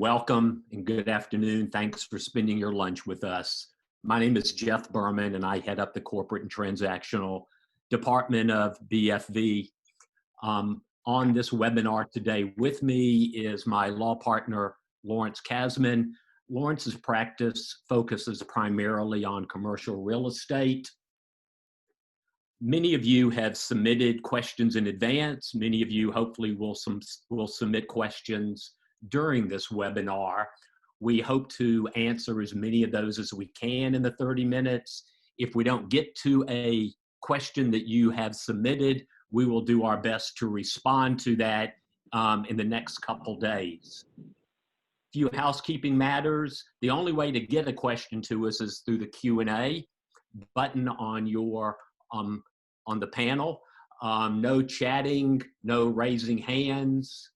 Welcome and good afternoon. Thanks for spending your lunch with us. My name is Jeff Berman, and I head up the Corporate and Transactional Department of BFV. On this webinar today with me is my law partner, Lawrence Kasmen. Lawrence's practice focuses primarily on commercial real estate. Many of you have submitted questions in advance. Many of you hopefully will submit questions during this webinar. We hope to answer as many of those as we can in the 30 minutes. If we don't get to a question that you have submitted, we will do our best to respond to that in the next couple days. Few housekeeping matters. The only way to get a question to us is through the Q&A button on your on the panel. No chatting, no raising hands.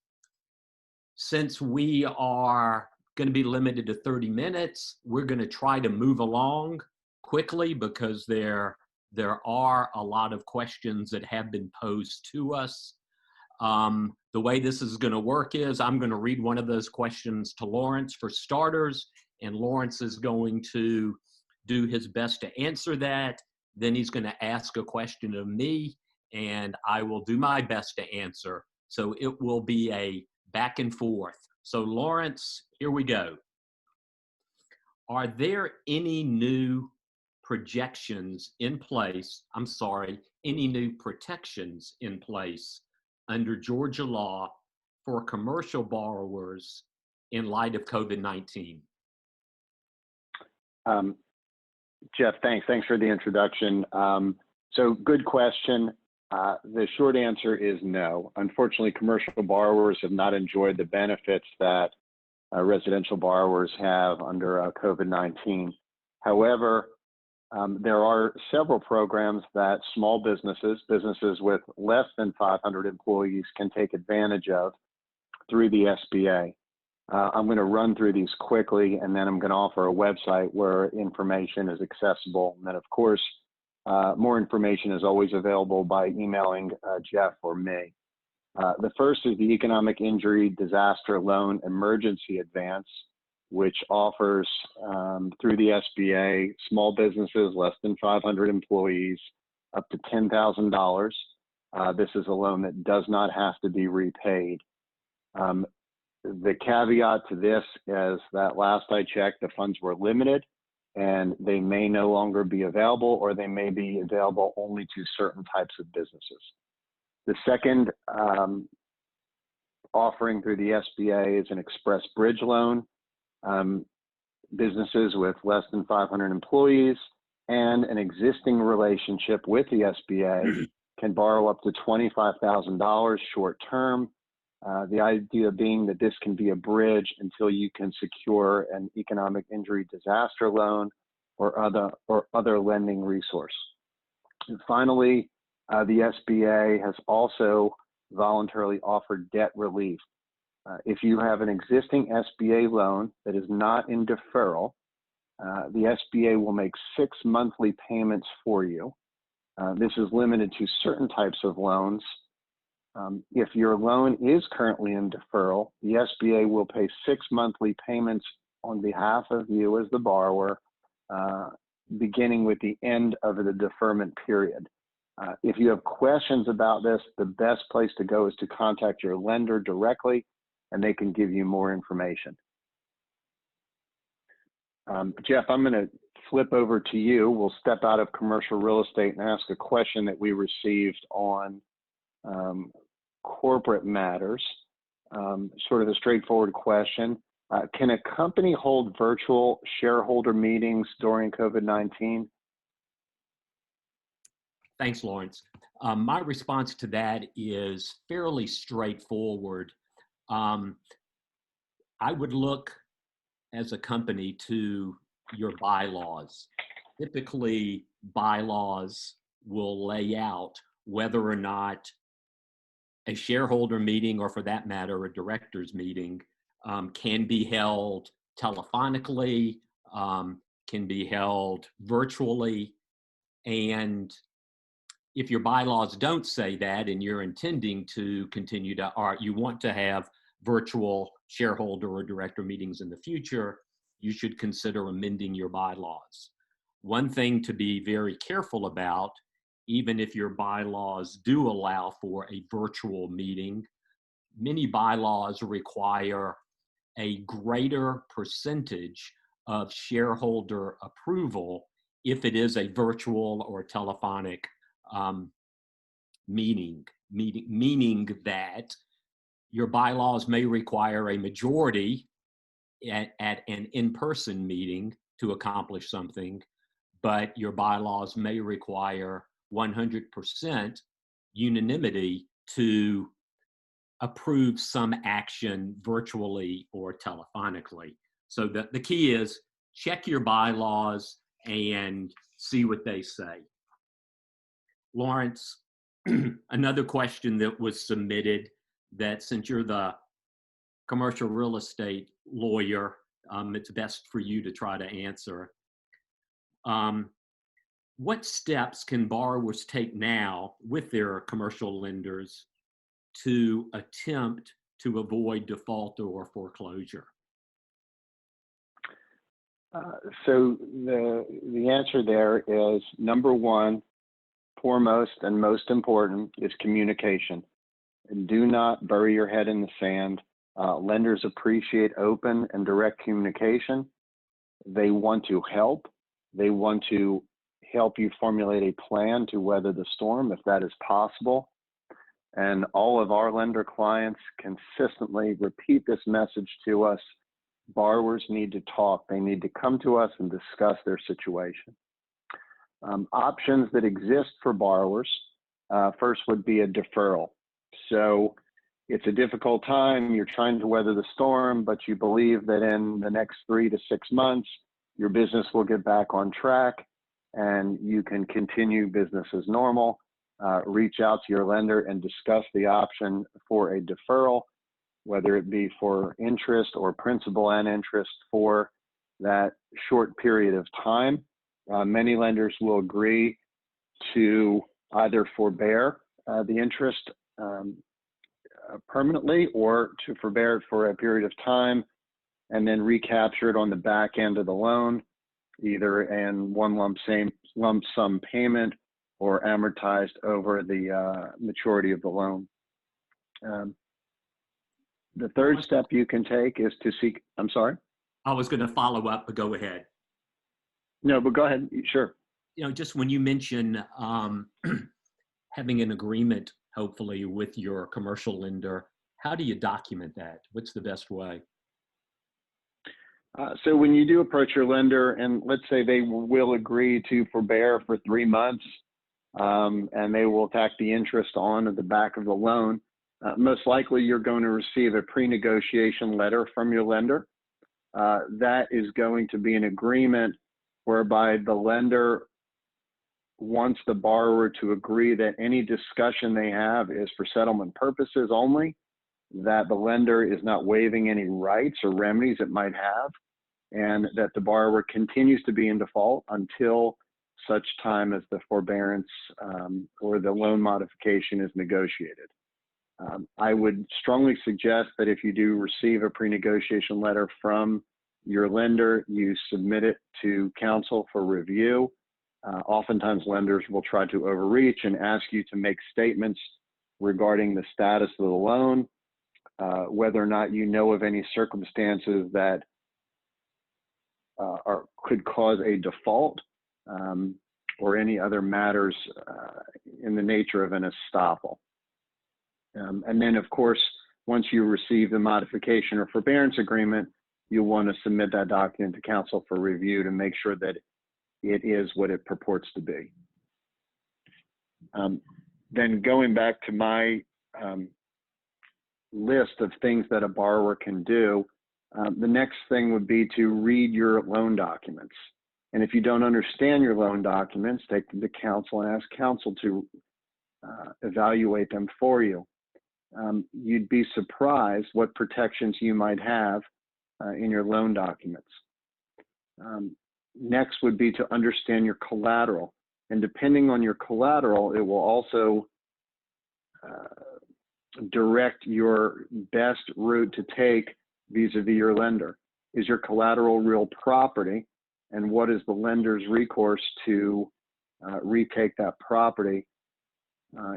Since we are going to be limited to 30 minutes, we're going to try to move along quickly because there are a lot of questions that have been posed to us. The way this is going to work is I'm going to read one of those questions to Lawrence for starters, and Lawrence is going to do his best to answer that. Then he's going to ask a question of me, and I will do my best to answer. So it will be a back and forth. So Lawrence, here we go. Are there any new projections in place, any new protections in place under Georgia law for commercial borrowers in light of COVID-19? Jeff, thanks for the introduction. So good question. The short answer is no. Unfortunately, commercial borrowers have not enjoyed the benefits that residential borrowers have under COVID-19. However, there are several programs that small businesses with less than 500 employees can take advantage of through the SBA. I'm going to run through these quickly, and then I'm going to offer a website where information is accessible. And then, of course, more information is always available by emailing Jeff or me. The first is the Economic Injury Disaster Loan Emergency Advance, which offers through the SBA small businesses less than 500 employees up to $10,000. This is a loan that does not have to be repaid. The caveat to this is that last I checked, the funds were limited, and they may no longer be available, or they may be available only to certain types of businesses. The second offering through the SBA is an express bridge loan. Businesses with less than 500 employees and an existing relationship with the SBA can borrow up to $25,000 short term. The idea being that this can be a bridge until you can secure an economic injury disaster loan or other lending resource. And finally, the SBA has also voluntarily offered debt relief. If you have an existing SBA loan that is not in deferral, the SBA will make 6 monthly payments for you. This is limited to certain types of loans. If your loan is currently in deferral, the SBA will pay 6 monthly payments on behalf of you as the borrower, beginning with the end of the deferment period. If you have questions about this, the best place to go is to contact your lender directly, and they can give you more information. Jeff, I'm going to flip over to you. We'll step out of commercial real estate and ask a question that we received on corporate matters, sort of a straightforward question. Can a company hold virtual shareholder meetings during COVID-19? Thanks, Lawrence. My response to that is fairly straightforward. I would look as a company to your bylaws. Typically, bylaws will lay out whether or not a shareholder meeting, or for that matter, a director's meeting, can be held telephonically, can be held virtually. And if your bylaws don't say that and you're intending to continue to, or you want to have virtual shareholder or director meetings in the future, you should consider amending your bylaws. One thing to be very careful about, even if your bylaws do allow for a virtual meeting, many bylaws require a greater percentage of shareholder approval if it is a virtual or telephonic meaning that your bylaws may require a majority at an in-person meeting to accomplish something, but your bylaws may require 100% unanimity to approve some action virtually or telephonically. So the key is check your bylaws and see what they say. Lawrence, another question that was submitted, that since you're the commercial real estate lawyer, it's best for you to try to answer. What steps can borrowers take now with their commercial lenders to attempt to avoid default or foreclosure? So the answer there is, number one, foremost and most important, is communication. And do not bury your head in the sand. Lenders appreciate open and direct communication. They want to help. They want to help you formulate a plan to weather the storm if that is possible. And all of our lender clients consistently repeat this message to us. Borrowers need to talk. They need to come to us and discuss their situation. Options that exist for borrowers, first would be a deferral. So it's a difficult time. You're trying to weather the storm, but you believe that in the next 3 to 6 months, your business will get back on track and you can continue business as normal. Reach out to your lender and discuss the option for a deferral, whether it be for interest or principal and interest for that short period of time. Many lenders will agree to either forbear the interest permanently, or to forbear it for a period of time and then recapture it on the back end of the loan, either in one lump sum payment or amortized over the maturity of the loan. The third step you can take is to seek, I'm sorry? I was going to follow up, but go ahead. No, but go ahead, sure. Just when you mention having an agreement, hopefully, with your commercial lender, how do you document that? What's the best way? So when you do approach your lender, and let's say they will agree to forbear for 3 months, and they will tack the interest on at the back of the loan, most likely you're going to receive a pre-negotiation letter from your lender. That is going to be an agreement whereby the lender wants the borrower to agree that any discussion they have is for settlement purposes only, that the lender is not waiving any rights or remedies it might have, and that the borrower continues to be in default until such time as the forbearance or the loan modification is negotiated. I would strongly suggest that if you do receive a pre-negotiation letter from your lender, you submit it to counsel for review. Oftentimes lenders will try to overreach and ask you to make statements regarding the status of the loan, whether or not you know of any circumstances that could cause a default, or any other matters in the nature of an estoppel. And then, of course, once you receive the modification or forbearance agreement, you'll want to submit that document to counsel for review to make sure that it is what it purports to be. Then going back to my list of things that a borrower can do, the next thing would be to read your loan documents. And if you don't understand your loan documents, take them to counsel and ask counsel to evaluate them for you. You'd be surprised what protections you might have in your loan documents. Next would be to understand your collateral. And depending on your collateral, it will also direct your best route to take vis-a-vis your lender? Is your collateral real property? And what is the lender's recourse to retake that property?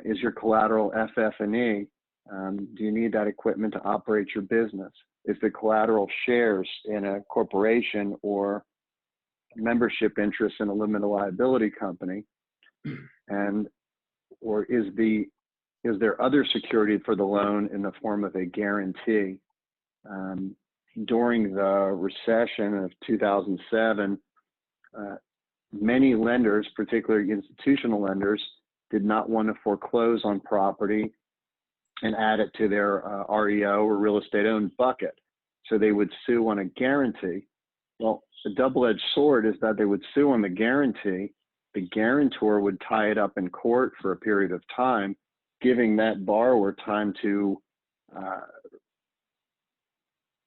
Is your collateral FF&E? Do you need that equipment to operate your business? Is the collateral shares in a corporation or membership interest in a limited liability company? Or is there other security for the loan in the form of a guarantee? During the recession of 2007, many lenders, particularly institutional lenders, did not want to foreclose on property and add it to their REO or real estate owned bucket. So they would sue on a guarantee. Well, the double-edged sword is that they would sue on the guarantee. The guarantor would tie it up in court for a period of time, giving that borrower time to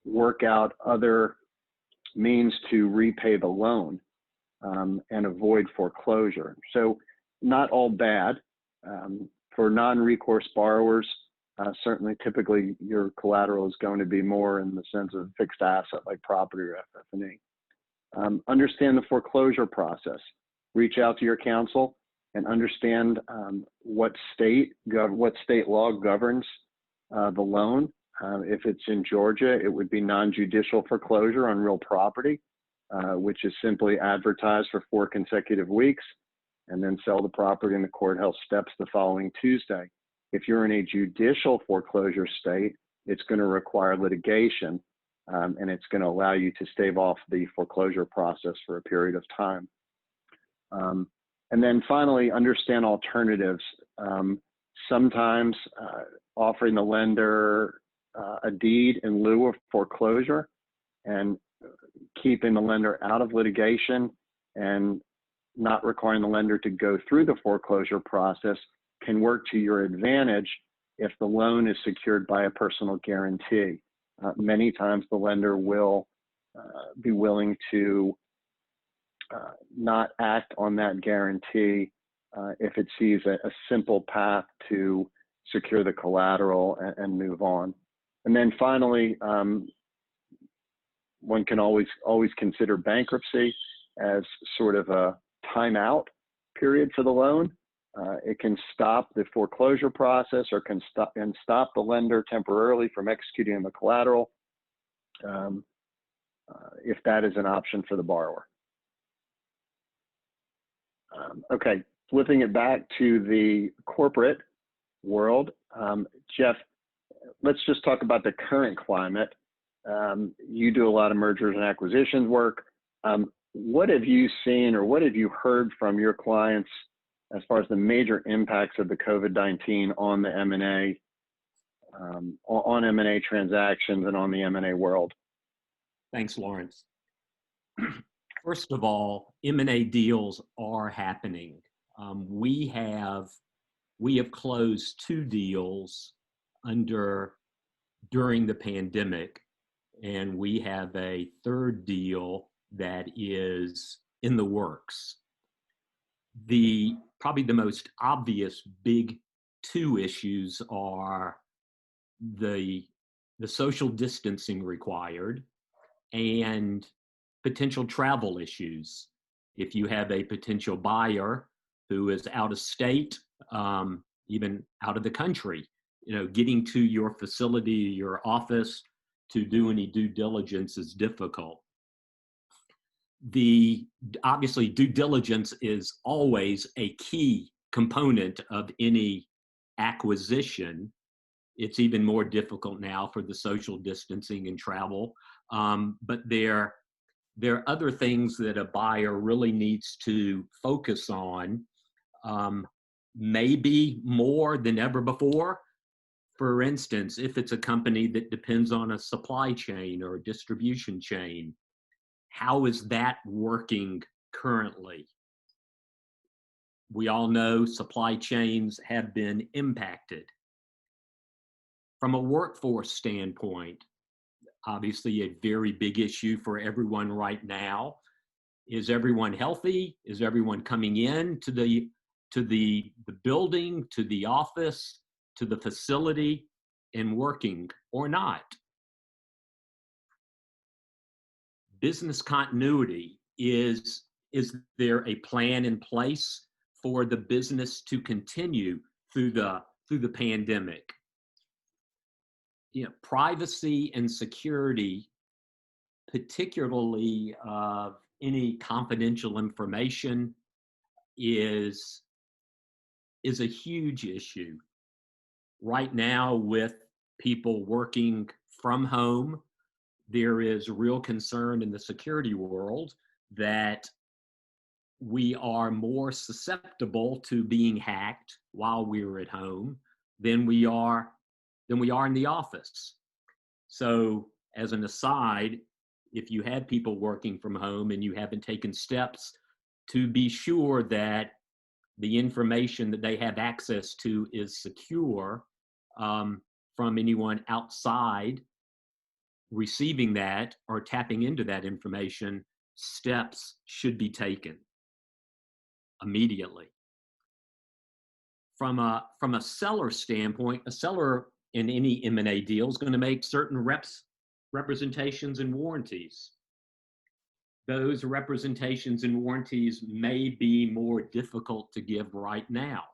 work out other means to repay the loan and avoid foreclosure. So not all bad. For non-recourse borrowers, certainly typically your collateral is going to be more in the sense of fixed asset like property or FF&E. Understand the foreclosure process. Reach out to your counsel and understand what state law governs the loan. If it's in Georgia, it would be non-judicial foreclosure on real property, which is simply advertised for 4 consecutive weeks and then sell the property in the courthouse steps the following Tuesday. If you're in a judicial foreclosure state, it's going to require litigation, and it's going to allow you to stave off the foreclosure process for a period of time. And then finally, understand alternatives. Sometimes offering the lender a deed in lieu of foreclosure and keeping the lender out of litigation and not requiring the lender to go through the foreclosure process can work to your advantage if the loan is secured by a personal guarantee. Many times the lender will be willing to not act on that guarantee if it sees a simple path to secure the collateral and move on. And then finally, one can always consider bankruptcy as sort of a timeout period for the loan. It can stop the foreclosure process or can stop the lender temporarily from executing the collateral if that is an option for the borrower. Okay, flipping it back to the corporate world, Jeff, let's just talk about the current climate. You do a lot of mergers and acquisitions work. What have you seen or what have you heard from your clients as far as the major impacts of the COVID-19 on the M&A, on M&A transactions and on the M&A world? Thanks, Lawrence. First of all, M&A deals are happening. We have closed 2 deals during the pandemic, and we have a 3rd deal that is in the works. Probably the most obvious big 2 issues are the social distancing required and potential travel issues. If you have a potential buyer who is out of state, even out of the country, getting to your facility, your office to do any due diligence is difficult. Obviously, due diligence is always a key component of any acquisition. It's even more difficult now for the social distancing and travel. But there are other things that a buyer really needs to focus on, maybe more than ever before. For instance, if it's a company that depends on a supply chain or a distribution chain, how is that working currently? We all know supply chains have been impacted. From a workforce standpoint, obviously a very big issue for everyone right now. Is everyone healthy? Is everyone coming in to the building, to the office, to the facility and working or not? business continuity. Is there a plan in place for the business to continue through the pandemic? Privacy and security, particularly of any confidential information, is a huge issue. Right now, with people working from home, there is real concern in the security world that we are more susceptible to being hacked while we're at home than we are in the office. So, as an aside, if you have people working from home and you haven't taken steps to be sure that the information that they have access to is secure from anyone outside receiving that or tapping into that information, steps should be taken immediately. From a seller standpoint, a seller in any M&A deal is going to make certain representations and warranties. Those representations and warranties may be more difficult to give right now.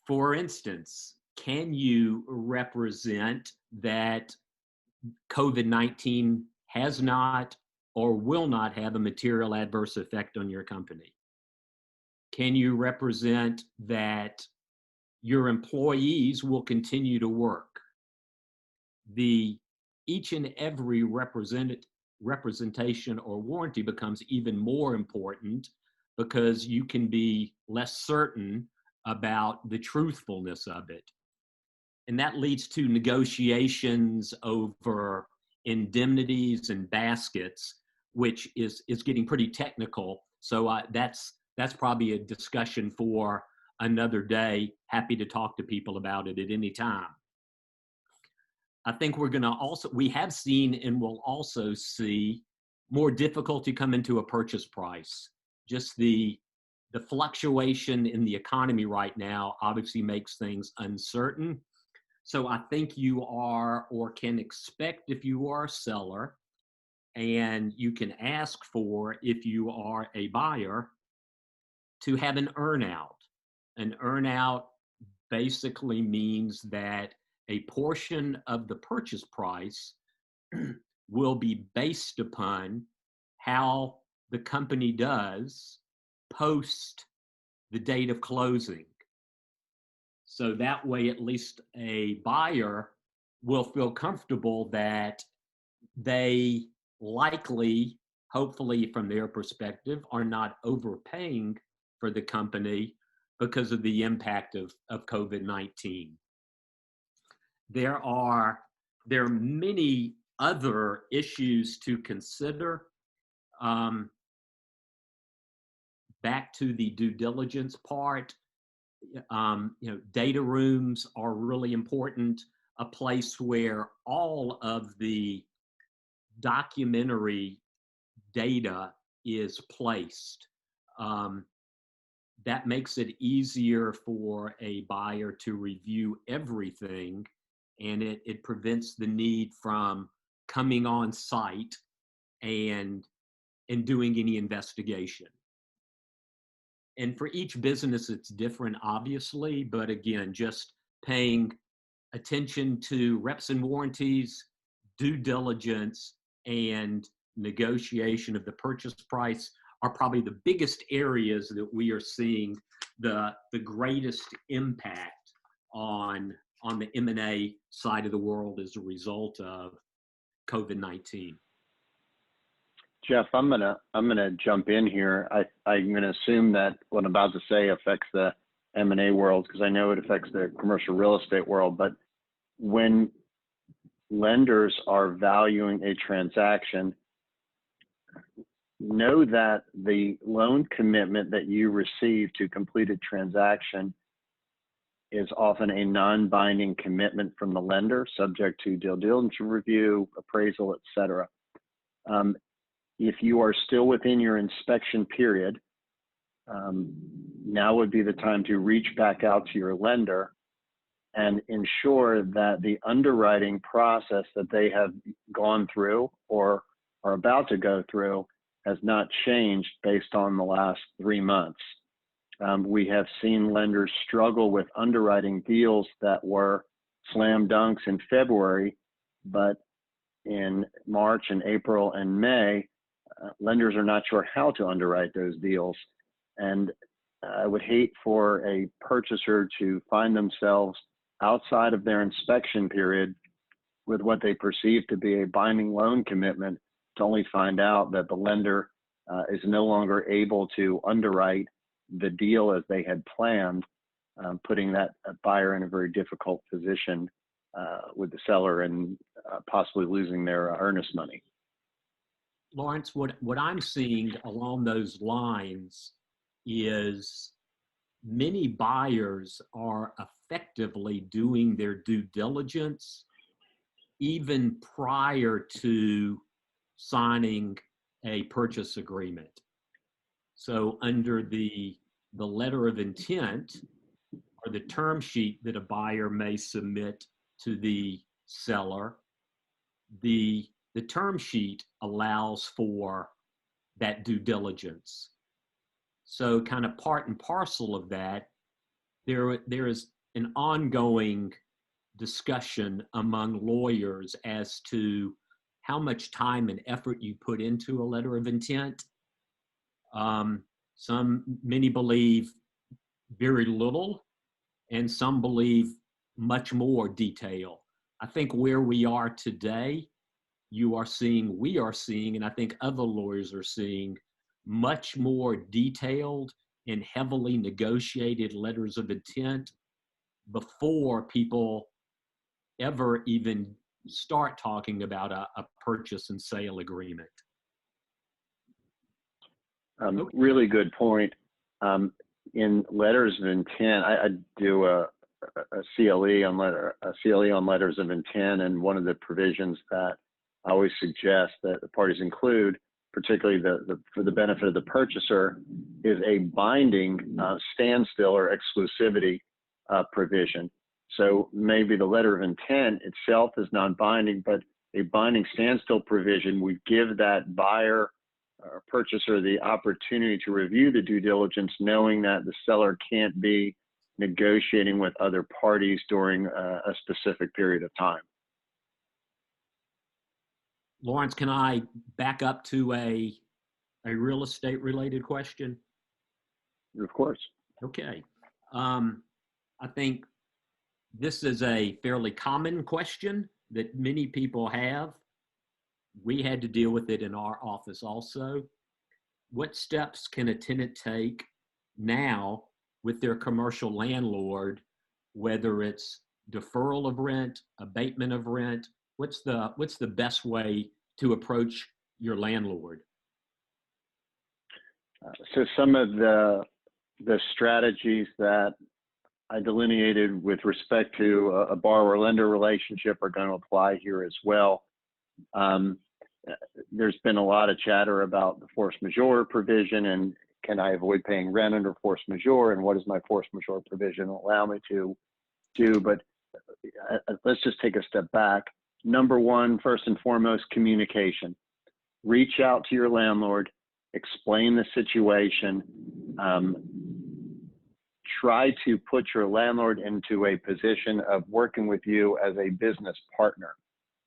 For instance, can you represent that COVID-19 has not or will not have a material adverse effect on your company? Can you represent that your employees will continue to work? Each and every representation or warranty becomes even more important because you can be less certain about the truthfulness of it. And that leads to negotiations over indemnities and baskets, which is getting pretty technical. So that's probably a discussion for another day. Happy to talk to people about it at any time. I think we have seen and will also see more difficulty come into a purchase price. Just the fluctuation in the economy right now obviously makes things uncertain. So I think you are, or can expect if you are a seller, and you can ask for, if you are a buyer, to have an earnout. An earnout basically means that a portion of the purchase price will be based upon how the company does post the date of closing. So that way, at least a buyer will feel comfortable that they likely, hopefully from their perspective, are not overpaying for the company because of the impact of COVID-19. There are many other issues to consider. Back to the due diligence part, data rooms are really important, a place where all of the documentary data is placed. That makes it easier for a buyer to review everything, and it prevents the need from coming on site and doing any investigation. And for each business, it's different, obviously, but again, just paying attention to reps and warranties, due diligence, and negotiation of the purchase price are probably the biggest areas that we are seeing the greatest impact on the M&A side of the world as a result of COVID-19. Jeff, I'm gonna jump in here. I'm gonna assume that what I'm about to say affects the M&A world, because I know it affects the commercial real estate world. But when lenders are valuing a transaction, know that the loan commitment that you receive to complete a transaction is often a non-binding commitment from the lender, subject to due diligence review, appraisal, etc. If you are still within your inspection period, now would be the time to reach back out to your lender and ensure that the underwriting process that they have gone through or are about to go through has not changed based on the last 3 months. We have seen lenders struggle with underwriting deals that were slam dunks in February, but in March and April and May, lenders are not sure how to underwrite those deals. And I would hate for a purchaser to find themselves outside of their inspection period with what they perceive to be a binding loan commitment to only find out that the lender is no longer able to underwrite the deal as they had planned, putting that buyer in a very difficult position with the seller and possibly losing their earnest money. Lawrence, what I'm seeing along those lines is many buyers are effectively doing their due diligence even prior to signing a purchase agreement. So under the letter of intent or the term sheet that a buyer may submit to the seller, the term sheet allows for that due diligence. So kind of part and parcel of that, there is an ongoing discussion among lawyers as to how much time and effort you put into a letter of intent. Many believe very little, and some believe much more detail. I think where we are today, we are seeing, and I think other lawyers are seeing, much more detailed and heavily negotiated letters of intent before people ever even start talking about a purchase and sale agreement. Really good point. In letters of intent, I do a CLE on letters of intent, and one of the provisions that I always suggest that the parties include, particularly for the benefit of the purchaser, is a binding standstill or exclusivity provision. So maybe the letter of intent itself is non-binding, but a binding standstill provision would give that buyer or purchaser the opportunity to review the due diligence, knowing that the seller can't be negotiating with other parties during a specific period of time. Lawrence, can I back up to a real estate related question? Of course. Okay. I think this is a fairly common question that many people have. We had to deal with it in our office also. What steps can a tenant take now with their commercial landlord, whether it's deferral of rent, abatement of rent? What's the best way to approach your landlord? So some of the strategies that I delineated with respect to a borrower-lender relationship are going to apply here as well. There's been a lot of chatter about the force majeure provision and can I avoid paying rent under force majeure, and what does my force majeure provision allow me to do? But let's just take a step back. Number one, first and foremost, communication. Reach out to your landlord, explain the situation. Try to put your landlord into a position of working with you as a business partner.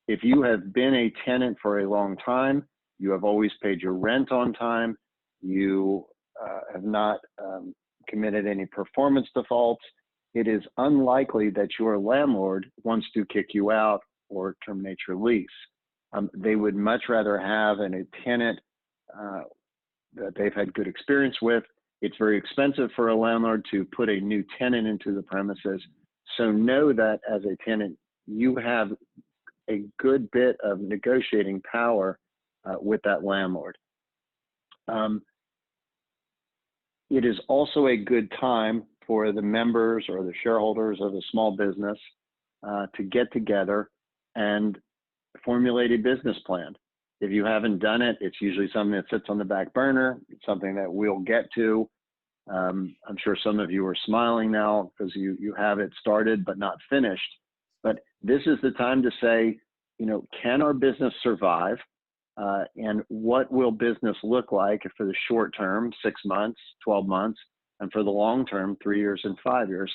If you have been a tenant for a long time, you have always paid your rent on time, you have not committed any performance defaults, it is unlikely that your landlord wants to kick you out or terminate your lease. They would much rather have a tenant that they've had good experience with. It's very expensive for a landlord to put a new tenant into the premises. So know that as a tenant, you have a good bit of negotiating power with that landlord. It is also a good time for the members or the shareholders of a small business to get together and formulate a business plan. If you haven't done it, it's usually something that sits on the back burner. It's something that we'll get to. I'm sure some of you are smiling now because you have it started but not finished. But this is the time to say, can our business survive? And what will business look like for the short term, 6 months, 12 months, and for the long term, 3 years and 5 years?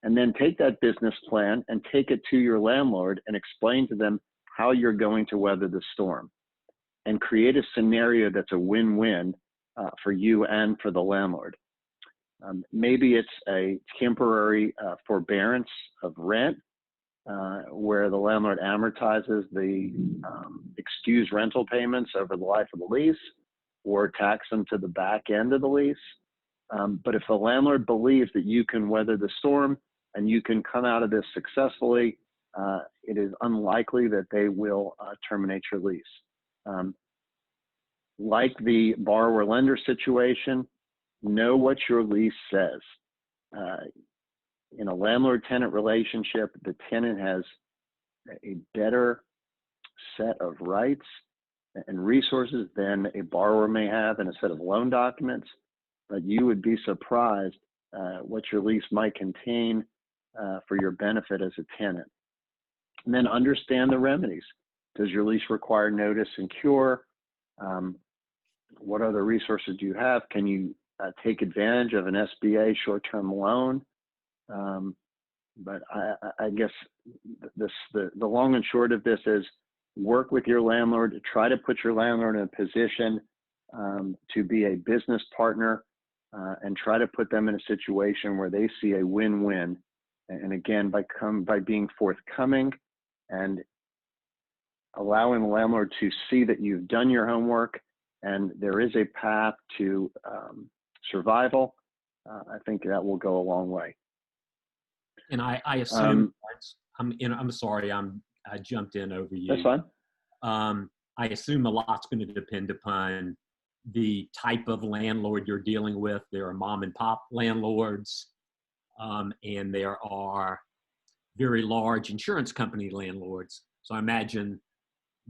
And then take that business plan and take it to your landlord and explain to them how you're going to weather the storm, and create a scenario that's a win-win for you and for the landlord. Maybe it's a temporary forbearance of rent, where the landlord amortizes the excused rental payments over the life of the lease, or tax them to the back end of the lease. But if the landlord believes that you can weather the storm and you can come out of this successfully, it is unlikely that they will terminate your lease. Like the borrower-lender situation, know what your lease says. In a landlord-tenant relationship, the tenant has a better set of rights and resources than a borrower may have in a set of loan documents, but you would be surprised what your lease might contain for your benefit as a tenant. And then understand the remedies. Does your lease require notice and cure? What other resources do you have? Can you take advantage of an SBA short-term loan? But I guess the long and short of this is work with your landlord. Try to put your landlord in a position to be a business partner, and try to put them in a situation where they see a win-win. And again, by being forthcoming and allowing the landlord to see that you've done your homework and there is a path to survival, I think that will go a long way. And I assume, I'm sorry, I jumped in over you. That's fine. I assume a lot's going to depend upon the type of landlord you're dealing with. There are mom and pop landlords, and there are very large insurance company landlords. So I imagine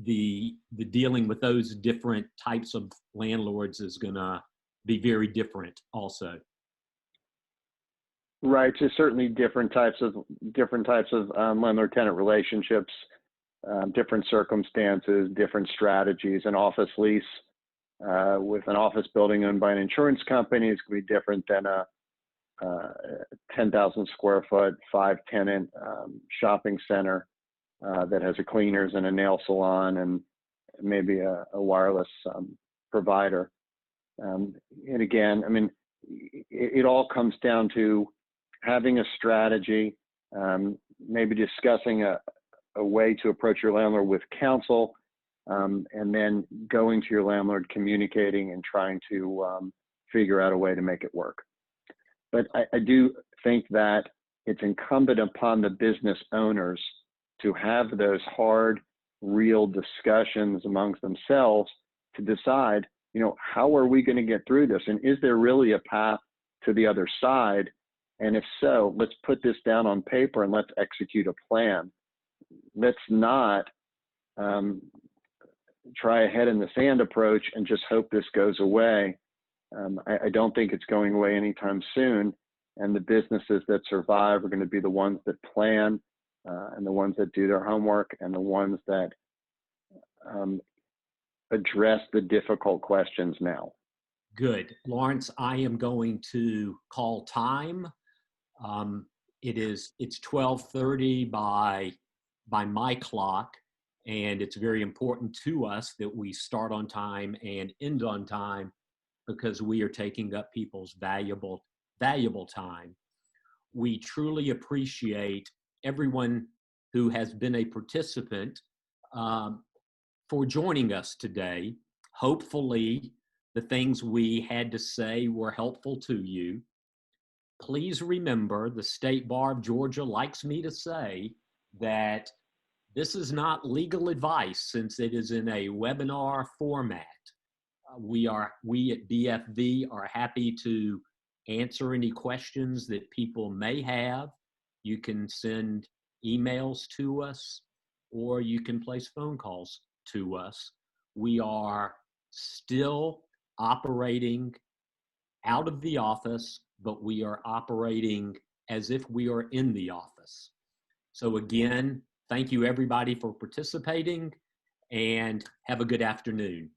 the dealing with those different types of landlords is going to be very different also. Right. So certainly different types of landlord-tenant relationships, different circumstances, different strategies. An office lease with an office building owned by an insurance company is going to be different than a 10,000 square foot, 5-tenant shopping center that has a cleaners and a nail salon and maybe a wireless provider. And again, I mean, it all comes down to having a strategy, maybe discussing a way to approach your landlord with counsel, and then going to your landlord, communicating and trying to figure out a way to make it work. But I do think that it's incumbent upon the business owners to have those hard, real discussions amongst themselves to decide, how are we going to get through this? And is there really a path to the other side? And if so, let's put this down on paper and let's execute a plan. Let's not try a head in the sand approach and just hope this goes away. I don't think it's going away anytime soon. And the businesses that survive are going to be the ones that plan, and the ones that do their homework, and the ones that address the difficult questions now. Good. Lawrence, I am going to call time. It's 12:30 by my clock, and it's very important to us that we start on time and end on time because we are taking up people's valuable time. We truly appreciate everyone who has been a participant for joining us today. Hopefully, the things we had to say were helpful to you. Please remember, the State Bar of Georgia likes me to say that this is not legal advice since it is in a webinar format. We at BFV are happy to answer any questions that people may have. You can send emails to us, or you can place phone calls to us. We are still operating out of the office but we are operating as if we are in the office. So again, thank you everybody for participating, and have a good afternoon.